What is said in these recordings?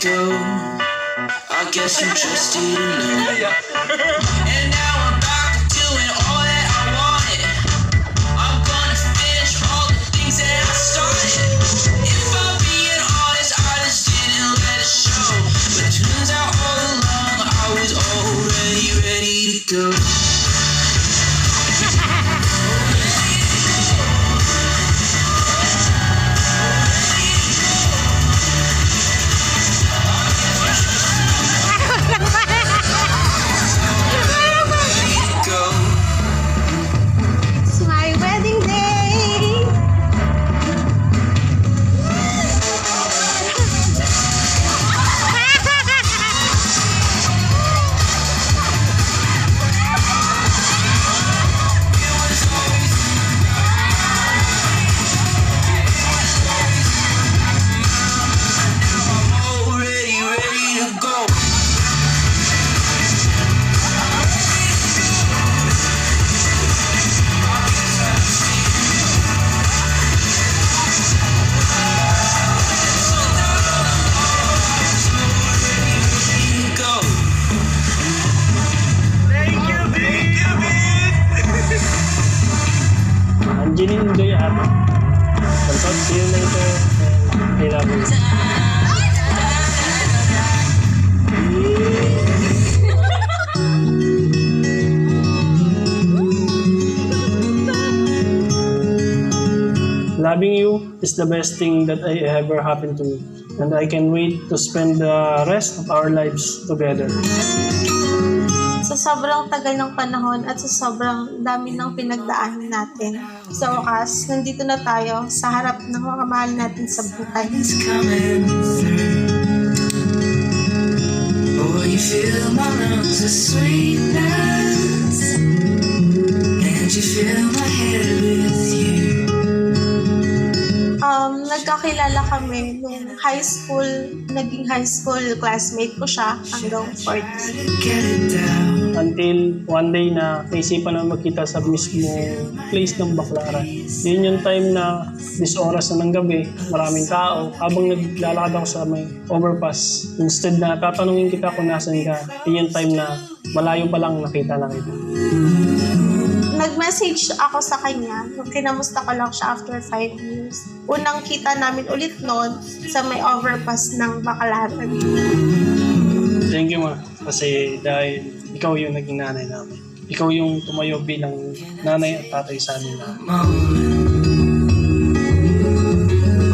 go. I guess you just didn't know. And now I'm back to doing all that I wanted. I'm gonna finish all the things that I started. If I'm being honest, I just didn't let it show. But turns out all along I was already ready to go. Angeline, enjoy your happy. Contact, see you later. And I love you. Loving you is the best thing that I ever happened to me. And I can wait to spend the rest of our lives together. Sa sobrang tagal ng panahon at sa sobrang dami ng pinagdaanan natin, sa wakas, nandito na tayo sa harap ng mga mahal natin sa buhay. It's coming through. Oh, you fill my lungs with sweetness, and you fill my head with you. Nagkakilala kami nung high school, naging high school classmate ko siya hanggang 40. Get it down. Until one day na naisipan na magkita sa mismo place ng Baclaran. Yun yung time na this oras na ng gabi, maraming tao. Habang naglalakad ako sa may overpass, instead na tatanungin kita kung nasan ka, yun yung time na malayo pa lang nakita na kita. Nag-message ako sa kanya, nung kinamusta ko lang siya after 5 years. Unang kita namin ulit noon sa may overpass ng Baclaran. Thank you, ma. Kasi dahil ikaw yung naging nanay namin. Ikaw yung tumayo bilang nanay at tatay sa amin na.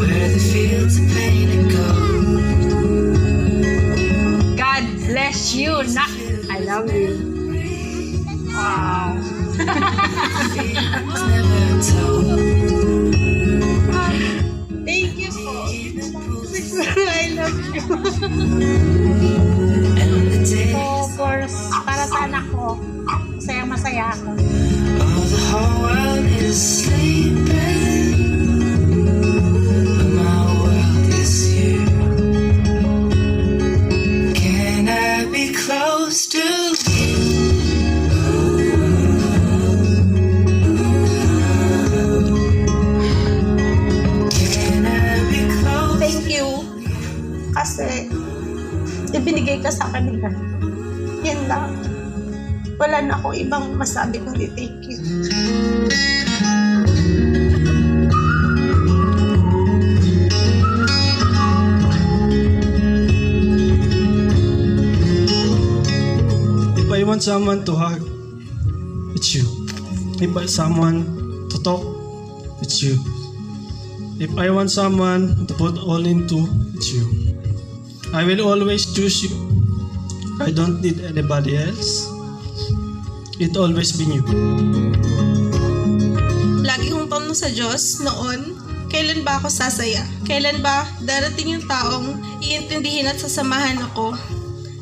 Where the fields of pain and gold. God bless you. I love you. Wow. Never told. Thank you po. I love you. And the day, So, para sa anak ko, masaya ako. oh, the whole world is sleeping, but my world is you. Can I be close to you? Can I be close? Thank you. Kasi, ibinigay ka sa kanila. Yan lang. Wala na akong ibang masabi kundi thank you. If I want someone to hug, it's you. If I want someone to talk, it's you. If I want someone to put all into, it's you. I will always choose you. I don't need anybody else. It always been you. Lagi kong tanong sa Diyos noon, kailan ba ako sasaya? Kailan ba darating yung taong iintindihin at sasamahan ako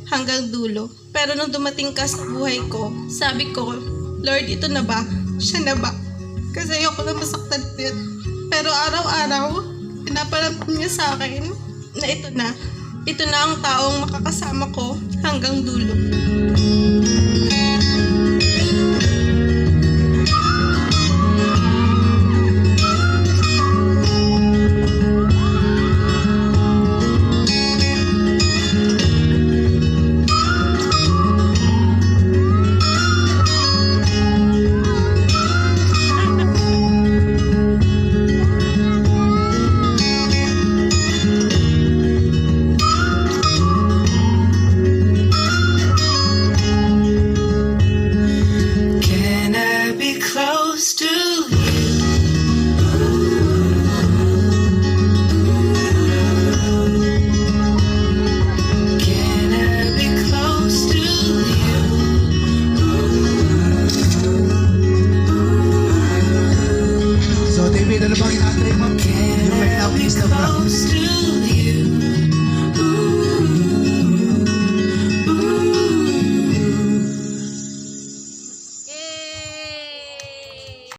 hanggang dulo? Pero nung dumating ka sa buhay ko, sabi ko, Lord, ito na ba? Siya na ba? Kasi ayoko na masaktan din. Pero araw-araw, pinaparamdam niya sa akin na ito na. Ito na ang taong makakasama ko hanggang dulo.